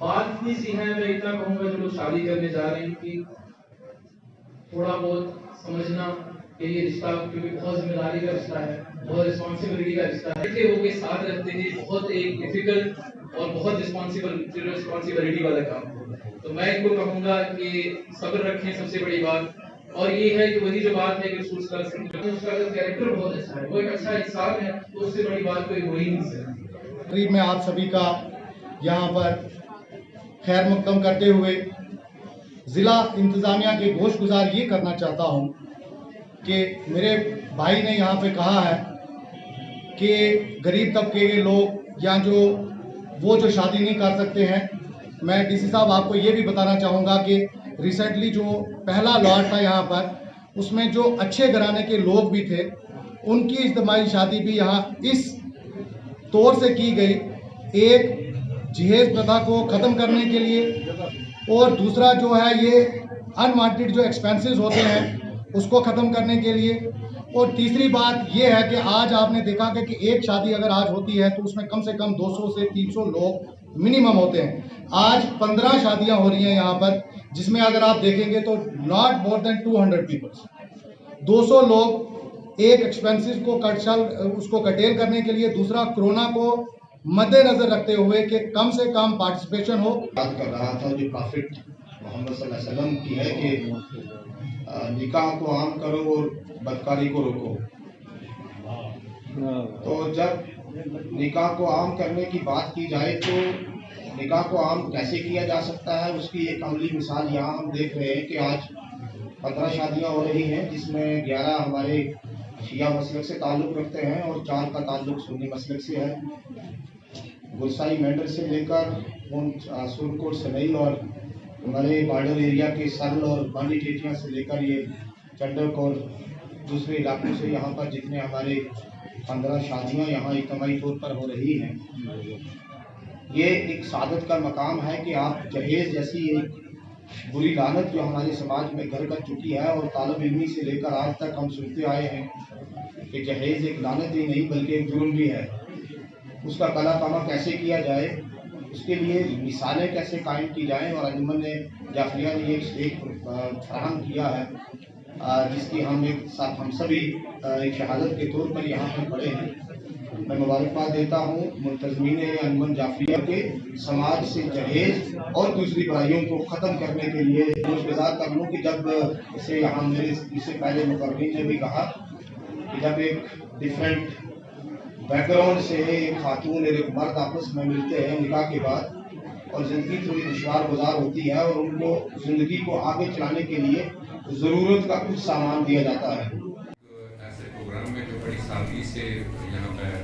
बात इतनी सी है, मैं इतना कहूँगा जो लोग शादी करने जा रहे हैं कि थोड़ा बहुत समझना कि ये रिश्ता क्योंकि बहुत जिम्मेदारी का रिश्ता है, बहुत रिस्पॉन्सिबिलिटी का रिश्ता है कि वो के साथ रहते हैं बहुत एक डिफिकल्ट और बहुत रिस्पॉन्सिबिलिटी वाला काम। तो मैं इनको कहूँगा कि सब्र रखें, सबसे बड़ी बात। और ये है कि वही जो बात है कि उसका कैरेक्टर बहुत अच्छा है, वो एक अच्छा इंसान है, तो उससे बड़ी बात कोई हो ही नहीं सकती। तकरीब में आप सभी का यहाँ पर खैर मकदम करते हुए ज़िला इंतज़ामिया के गोशगुजार ये करना चाहता हूँ कि मेरे भाई ने यहाँ पे कहा है कि गरीब तबके के लोग या जो शादी नहीं कर सकते हैं। मैं डीसी साहब आपको ये भी बताना चाहूँगा कि रिसेंटली जो पहला लॉट था यहाँ पर, उसमें जो अच्छे घराने के लोग भी थे, उनकी इज्तिमाई शादी भी यहाँ इस तौर से की गई, एक जहेज प्रथा को ख़त्म करने के लिए, और दूसरा जो है ये अनवांटेड जो एक्सपेंसेस होते हैं उसको ख़त्म करने के लिए, और तीसरी बात ये है कि आज आपने देखा कि एक शादी अगर आज होती है तो उसमें कम से कम 200 से 300 लोग मिनिमम होते हैं। आज 15 शादियां हो रही हैं यहाँ पर, जिसमें अगर आप देखेंगे तो नॉट मोर देन 200 पीपल्स, 200 लोग एक एक्सपेंसेस को उसको कटेल करने के लिए, दूसरा कोरोना को मद्देनजर रखते हुए कि कम से कम पार्टिसिपेशन हो। बात कर रहा था जो प्रॉफिट मोहम्मद सल्लल्लाहु अलैहि वसल्लम की है कि निकाह को आम करो और बदकारी को रोको। तो जब निकाह को आम करने की बात की जाए तो निकाह को आम कैसे किया जा सकता है, उसकी एक अमली मिसाल यहाँ हम देख रहे हैं कि आज 15 शादियाँ हो रही हैं, जिसमें 11 हमारे शिया मसलक से ताल्लुक़ रखते हैं और 4 का ताल्लुक़ सुन्नी मसलक से है। गुलसाई मेंढर से लेकर सुरकोट सनई और हमारे बॉर्डर एरिया के सरल और बांडी टेटियाँ से लेकर ये चंडक और दूसरे इलाकों से यहाँ पर जितने हमारे 15 शादियाँ यहाँ इज्तिमाई तौर पर हो रही हैं, ये एक सादत का मकाम है कि आप जहेज़ जैसी एक बुरी लानत जो हमारे समाज में घर कर चुकी है और तालिब इल्मी से लेकर आज तक हम सुनते आए हैं कि जहेज़ एक लानत ही नहीं बल्कि एक जुर्म भी है, उसका कला कामा कैसे किया जाए, उसके लिए मिसालें कैसे कायम की जाएं। और अंजुमन जाफरिया ने एक फराहम किया है जिसकी हम सभी एक शहादत के तौर पर यहाँ पर पढ़े हैं मैं मुबारकबाद देता हूँ मुंतज़मीन अंजुमन जाफरिया के समाज से जहेज और दूसरी बुराइयों को ख़त्म करने के लिए गुज़ार कर लूँ कि जब इसे यहाँ मेरे इससे पहले मुकर्रीन ने भी कहा कि जब एक डिफरेंट बैकग्राउंड से एक खातून और एक मर्द आपस में मिलते हैं निकाह के बाद और ज़िंदगी थोड़ी दुश्वार गुजार होती है और उनको ज़िंदगी को आगे चलाने के लिए ज़रूरत का कुछ सामान दिया जाता है। ऐसे प्रोग्राम में जो बड़ी सादगी से यहाँ पर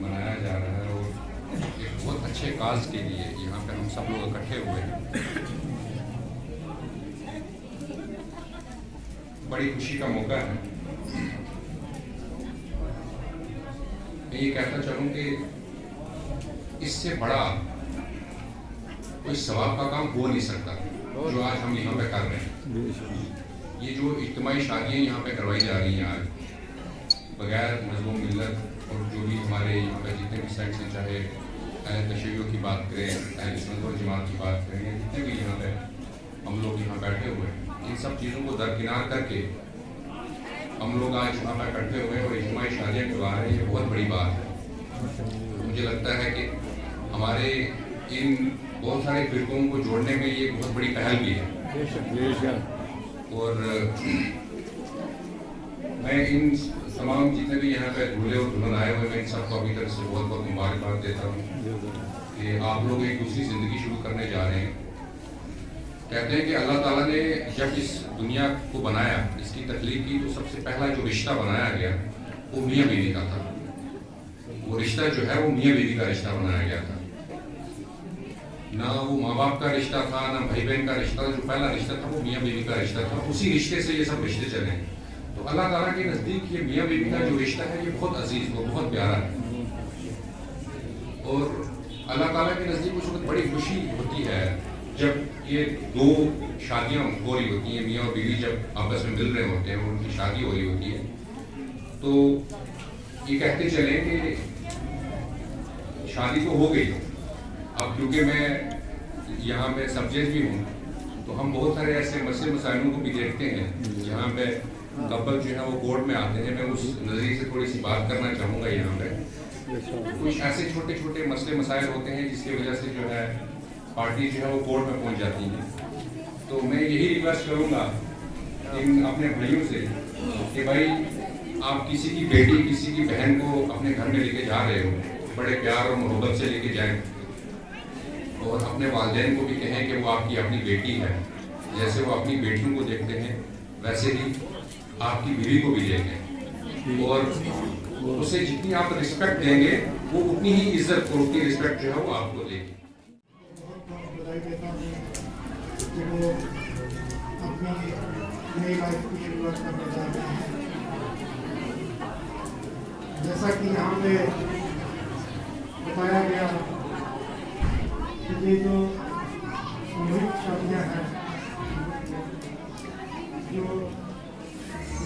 मनाया जा रहा है और एक बहुत अच्छे काज के लिए यहाँ पर हम सब लोग इकट्ठे हुए हैं, बड़ी खुशी का मौका है। मैं ये कहता चलूँ कि इससे बड़ा कोई सवाब का काम हो नहीं सकता जो आज हम यहाँ पे कर रहे हैं। ये जो इज्तिमाई शादियाँ यहाँ पे करवाई जा रही हैं आज बगैर मज़हब मिल्लत और जो भी हमारे यहाँ पे जितने भी सेक्ट्स हैं, चाहे अहले तशय्युअ की बात करें, अहले सुन्नत वल जमात की बात करें, या जितने भी यहाँ पे हम लोग यहाँ बैठे हुए हैं, इन सब चीज़ों को दरकिनार करके हम लोग आज यहाँ पे इकट्ठे हुए और इज्तिमाई शादियाँ करवा रहे हैं। ये बहुत बड़ी बात है। मुझे लगता है कि हमारे इन बहुत सारे फिरकों को जोड़ने में ये बहुत बड़ी पहल भी है। और मैं इन तमाम जितने भी यहाँ पे दूल्हे और दुल्हन आए हुए, मैं इन सबको अपनी तरफ से बहुत बहुत मुबारकबाद देता हूँ कि आप लोग एक दूसरी ज़िंदगी शुरू करने जा रहे हैं। कहते हैं कि अल्लाह ताला ने जब इस दुनिया को बनाया, इसकी तख्लीक की, तो सबसे पहला जो रिश्ता बनाया गया वो मियाँ बीवी का था। वो रिश्ता जो है वो मियाँ बीवी का रिश्ता बनाया गया था, ना वो माँ बाप का रिश्ता था, ना भाई बहन का रिश्ता। जो पहला रिश्ता था वो मियाँ बीवी का रिश्ता था। उसी रिश्ते से ये सब रिश्ते चले। तो अल्लाह ताला के नज़दीक ये मियाँ बीवी का जो रिश्ता है ये बहुत अजीज, वो बहुत प्यारा है। और अल्लाह ताला के नज़दीक उस वक्त बड़ी खुशी होती है जब ये दो शादियाँ हो रही होती हैं, मियाँ और बीवी जब आपस में मिल रहे होते हैं और उनकी शादी हो रही होती है। तो ये कहते चले कि शादी तो हो गई, अब क्योंकि मैं यहाँ पे सब्जेक्ट भी हूँ तो हम बहुत सारे ऐसे मसले मसाइलों को भी देखते हैं जहाँ पे कपल जो है वो कोर्ट में आते हैं। मैं उस नज़रिए से थोड़ी सी बात करना चाहूँगा। यहाँ पे कुछ ऐसे छोटे छोटे मसले मसाइल होते हैं जिसकी वजह से जो है पार्टी जो है वो कोर्ट में पहुँच जाती है। तो मैं यही रिक्वेस्ट करूँगा इन अपने भाइयों से कि भाई आप किसी की बेटी, किसी की बहन को अपने घर में लेके जा रहे हो, बड़े प्यार और मोहब्बत से लेके जाएं और अपने वालिदैन को भी कहें कि वो आपकी अपनी बेटी है। जैसे वो अपनी बेटियों को देखते हैं वैसे ही आपकी बीवी को भी देखें और उसे जितनी आप रिस्पेक्ट देंगे वो उतनी ही इज्जत और उतनी रिस्पेक्ट जो है वो आपको देगी। बधाई देता हूँ कि वो अपनी नई लाइफ की शुरुआत करने जा रहे हैं। जैसा कि यहाँ पे बताया गया कि ये जो सामूहिक शादियाँ हैं, जो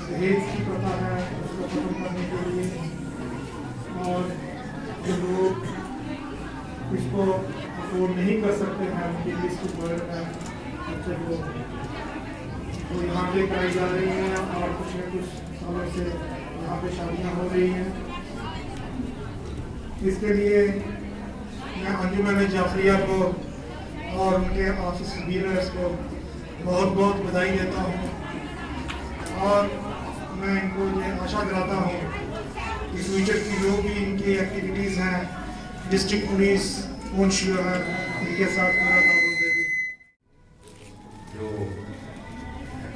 दहेज की प्रथा है उसको खत्म करने के लिए, और जो लोग इसको अफोर्ड नहीं कर सकते हैं उनके लिए इसकी बर्डन है बच्चे को, तो यहाँ पे कराई जा रही हैं और कुछ न कुछ सालों से यहाँ पे शादियाँ हो रही हैं। इसके लिए मैं अंजुमन जाफरिया को और उनके ऑफिस लीडर्स को बहुत बहुत बधाई देता हूँ और मैं इनको ये आशा दिलाता हूँ कि फ्यूचर की जो भी इनकी एक्टिविटीज़ हैं डिस्ट्रिक्ट पुलिस पूंछ जो है इनके साथ पूरा ताउन देगी। जो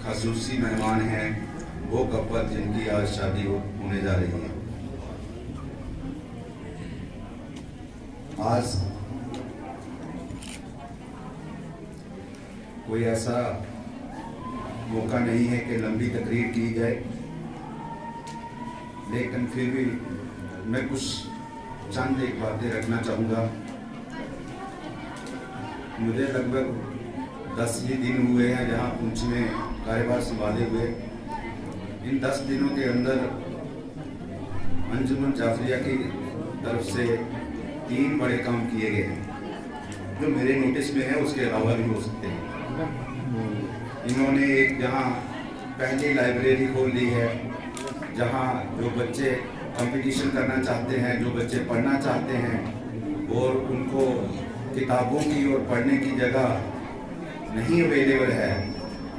खसूसी मेहमान हैं वो कपल जिनकी आज शादी होने जा रही है, आज कोई ऐसा मौका नहीं है कि लंबी तकरीर की जाए, लेकिन फिर भी मैं कुछ चंद एक बातें रखना चाहूँगा। मुझे लगभग 10 ही दिन हुए हैं जहाँ पुंछ में कार्यभार संभाले हुए। इन 10 दिनों के अंदर अंजुमन जाफरिया की तरफ से 3 बड़े काम किए गए हैं जो मेरे नोटिस में है, उसके अलावा भी हो सकते हैं। इन्होंने एक जहाँ पहली लाइब्रेरी खोल ली है जहाँ जो बच्चे कंपटीशन करना चाहते हैं, जो बच्चे पढ़ना चाहते हैं और उनको किताबों की और पढ़ने की जगह नहीं अवेलेबल है,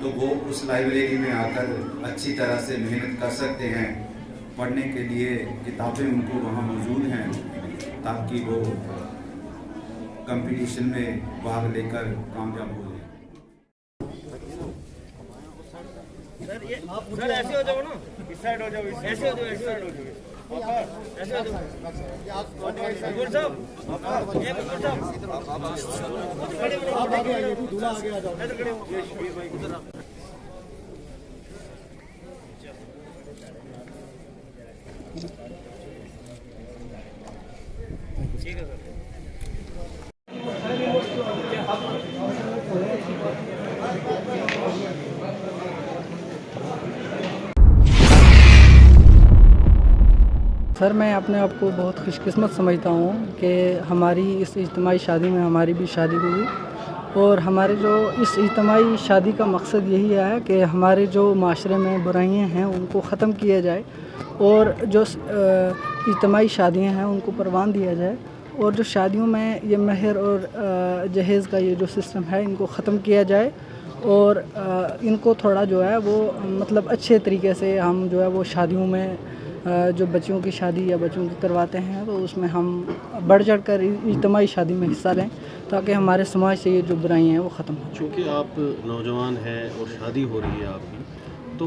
तो वो उस लाइब्रेरी में आकर अच्छी तरह से मेहनत कर सकते हैं। पढ़ने के लिए किताबें उनको वहाँ मौजूद हैं ताकि वो कंपटीशन में भाग लेकर कामयाब हो जाए। सर ऐसे हो जाओ ना, इस साइड हो जाओ, ऐसे हो जाओ, ऐसे हो जाओ, ऐसे हो जाओ। गुरु साहब, ये गुरु साहब, आप आगे आइए, दूल्हा आगे आ जाओ। इधर खड़े हो, ये भाई इधर आप। ठीक है सर। सर मैं अपने आप को बहुत खुशकिस्मत समझता हूँ कि हमारी इस इज्तिमाई शादी में हमारी भी शादी हुई, और हमारे जो इस इज्तिमाई शादी का मकसद यही है कि हमारे जो माशरे में बुराइयां हैं उनको ख़त्म किया जाए, और जो इज्तिमाई शादियां हैं उनको परवान दिया जाए, और जो शादियों में ये महर और जहेज़ का ये जो सिस्टम है इनको ख़त्म किया जाए, और इनको थोड़ा जो है वो मतलब अच्छे तरीके से हम जो है वो शादियों में जो बच्चियों की शादी या बच्चों की करवाते हैं तो उसमें हम बढ़ चढ़ कर इज्तिमाई शादी में हिस्सा लें ताकि हमारे समाज से ये जो बुराइयां हैं वो ख़त्म हो। चूँकि आप नौजवान हैं और शादी हो रही है आपकी, तो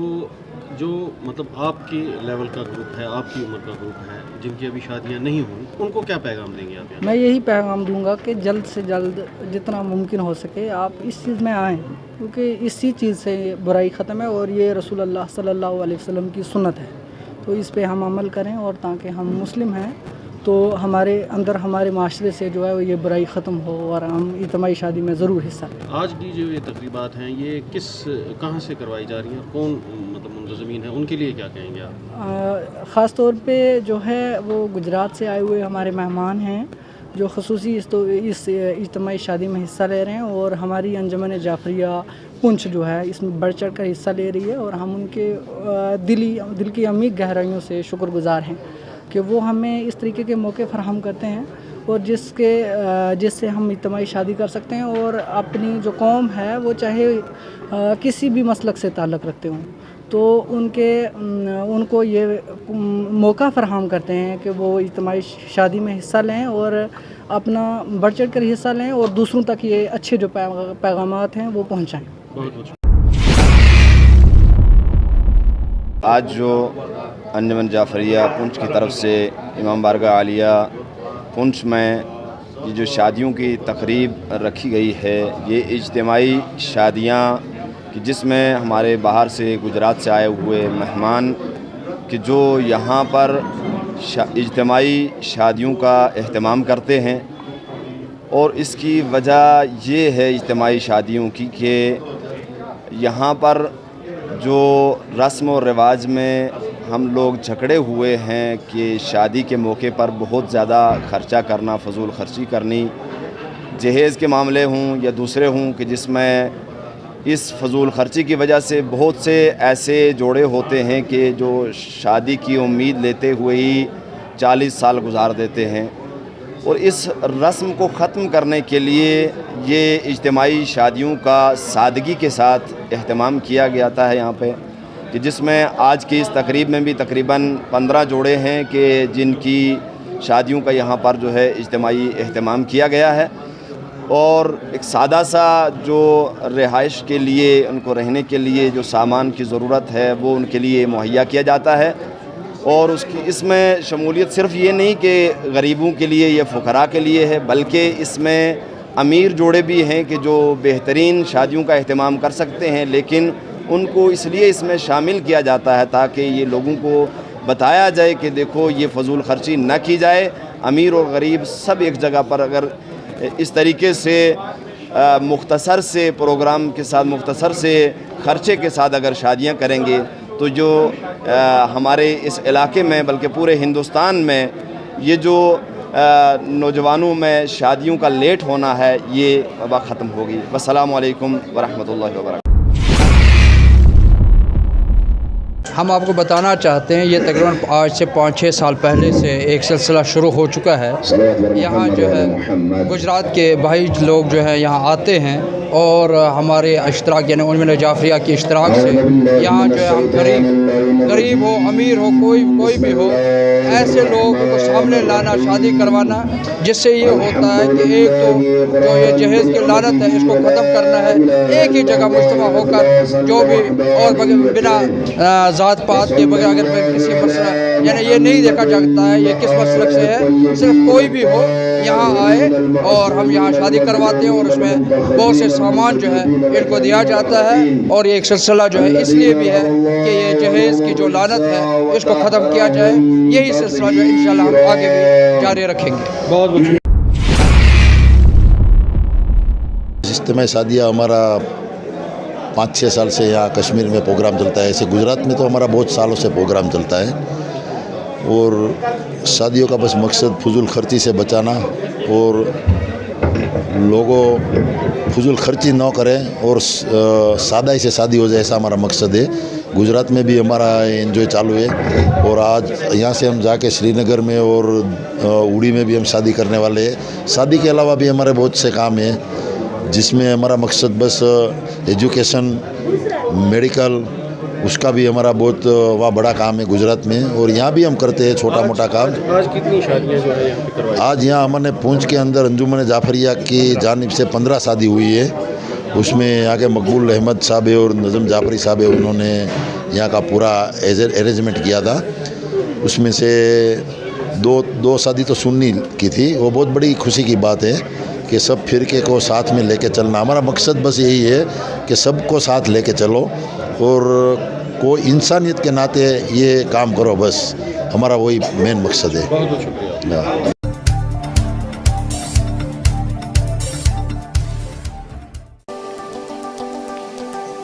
जो मतलब आपके लेवल का ग्रुप है, आपकी उम्र का ग्रुप है, जिनकी अभी शादियां नहीं हुई, उनको क्या पैगाम देंगे आप यहाँ? मैं यही पैगाम दूंगा कि जल्द से जल्द जितना मुमकिन हो सके आप इस चीज़ में आएँ, क्योंकि इसी चीज़ से बुराई ख़त्म है और ये रसूलुल्लाह सल्लल्लाहु अलैहि वसल्लम की सुन्नत है। तो इस पे हम अमल करें, और ताकि हम मुस्लिम हैं तो हमारे अंदर हमारे माशरे से जो है वो ये बुराई ख़त्म हो और हम इज्तिमाई शादी में ज़रूर हिस्सा लें। आज की जो ये तकरीबात हैं ये कहाँ से करवाई जा रही हैं, कौन मतलब मुंतज़मीन है, उनके लिए क्या कहेंगे आप? ख़ास तौर पे जो है वो गुजरात से आए हुए हमारे मेहमान हैं जो ख़ुसूसी इस इज्तिमाई शादी में हिस्सा ले रहे हैं, और हमारी अंजुमन जाफरिया पुंछ जो है इसमें बढ़ चढ़ कर हिस्सा ले रही है, और हम उनके दिल की अमीर गहराइयों से शुक्रगुज़ार हैं कि वो हमें इस तरीके के मौके फराहम करते हैं और जिससे हम इज्तिमाई शादी कर सकते हैं, और अपनी जो कौम है वो चाहे किसी भी मसलक से ताल्लुक़ रखते हों तो उनको ये मौका फराहम करते हैं कि वो इज्तिमाई शादी में हिस्सा लें और अपना बढ़ चढ़ कर हिस्सा लें और दूसरों तक ये अच्छे जो पैगामात हैं वो पहुँचाएँ। आज जो अंजुमन जाफरिया पुंछ की तरफ से इमाम बारगाह आलिया पुंछ में ये जो शादियों की तकरीब रखी गई है, ये इज्तिमाई शादियाँ कि जिसमें हमारे बाहर से गुजरात से आए हुए मेहमान कि जो यहाँ पर इज्तिमाई शादियों का एहतमाम करते हैं, और इसकी वजह ये है इज्तिमाई शादियों की कि यहाँ पर जो रस्म और रिवाज में हम लोग झगड़े हुए हैं कि शादी के मौके पर बहुत ज़्यादा ख़र्चा करना, फजूल खर्ची करनी, जहेज़ के मामले हों या दूसरे हों कि जिसमें इस फजूल खर्ची की वजह से बहुत से ऐसे जोड़े होते हैं कि जो शादी की उम्मीद लेते हुए ही 40 साल गुजार देते हैं, और इस रस्म को ख़त्म करने के लिए ये इज्तिमाई शादियों का सादगी के साथ एहतमाम किया गया था यहाँ पे, कि जिसमें आज की इस तकरीब में भी तकरीबन 15 जोड़े हैं कि जिनकी शादियों का यहाँ पर जो है इज्तिमाई एहतमाम किया गया है, और एक सादा सा जो रिहाइश के लिए उनको रहने के लिए जो सामान की ज़रूरत है वो उनके लिए मुहैया किया जाता है, और उसकी इसमें शमूलियत सिर्फ़ ये नहीं कि गरीबों के लिए या फ़ुकरा के लिए है, बल्कि इसमें अमीर जोड़े भी हैं कि जो बेहतरीन शादियों का एहतमाम कर सकते हैं, लेकिन उनको इसलिए इसमें शामिल किया जाता है ताकि ये लोगों को बताया जाए कि देखो ये फजूल खर्ची न की जाए, अमीर और गरीब सब एक जगह पर अगर इस तरीके से मुख्तसर से प्रोग्राम के साथ, मुख्तसर से ख़र्चे के साथ अगर शादियां करेंगे तो जो हमारे इस इलाके में बल्कि पूरे हिंदुस्तान में ये जो नौजवानों में शादियों का लेट होना है ये वबा ख़त्म होगी। अस्सलामु अलैकुम व रहमतुल्लाहि व बरकातहू। हम आपको बताना चाहते हैं ये तकरीबन आज से 5-6 साल पहले से एक सिलसिला शुरू हो चुका है। यहाँ जो है गुजरात के भाई लोग जो है यहाँ आते हैं और हमारे इश्तराक यानी उन्मिन जाफरिया की इश्तराक से यहाँ जो है हम गरीब हो अमीर हो कोई भी हो ऐसे लोगों को सामने लाना, शादी करवाना, जिससे ये होता है कि एक तो जो ये जहेज़ की लानत है इसको ख़त्म करना है, एक ही जगह मुज्तमा होकर जो भी और बिना ज़ात पात के बगैर अगर किसी मसला यानी ये नहीं देखा जाता है ये किस मसलक से है, सिर्फ कोई भी हो यहाँ आए और हम यहाँ शादी करवाते हैं और उसमें बहुत से सामान जो है इनको दिया जाता है। और ये एक सिलसिला जो है इसलिए भी है कि ये जहेज़ की जो लानत है इसको ख़त्म किया जाए। यही सिलसिला जो है इंशाल्लाह हम आगे भी जारी रखेंगे। बहुत बहुत इज्तिमाई शादियाँ हमारा 5-6 साल से यहाँ कश्मीर में प्रोग्राम चलता है। ऐसे गुजरात में तो हमारा बहुत सालों से प्रोग्राम चलता है और शादियों का बस मकसद फजूल खर्ची से बचाना और लोगों फजूल खर्ची न करें और सादाई से शादी हो जाए, ऐसा हमारा मकसद है। गुजरात में भी हमारा एंजॉय चालू है और आज यहाँ से हम जाके श्रीनगर में और उड़ी में भी हम शादी करने वाले हैं। शादी के अलावा भी हमारे बहुत से काम हैं जिसमें हमारा मकसद बस एजुकेशन, मेडिकल, उसका भी हमारा बहुत वहाँ बड़ा काम है गुजरात में और यहाँ भी हम करते हैं छोटा मोटा काम। आज कितनी शादियाँ जो है यहाँ पे करवाई? आज यहाँ हमने पूंछ के अंदर अंजुमन जाफरिया की जानिब से 15 शादी हुई है। उसमें यहाँ के मकबूल अहमद साहब है और नज़म जाफरी साहब है, उन्होंने यहाँ का पूरा अरेंजमेंट किया था। उसमें से दो शादी तो सुन्नी की थी। वो बहुत बड़ी खुशी की बात है कि सब फिरके को साथ में लेके चलना। हमारा मकसद बस यही है कि सबको साथ लेके चलो और कोई इंसानियत के नाते ये काम करो, बस हमारा वही मेन मकसद है। बहुत बहुत शुक्रिया।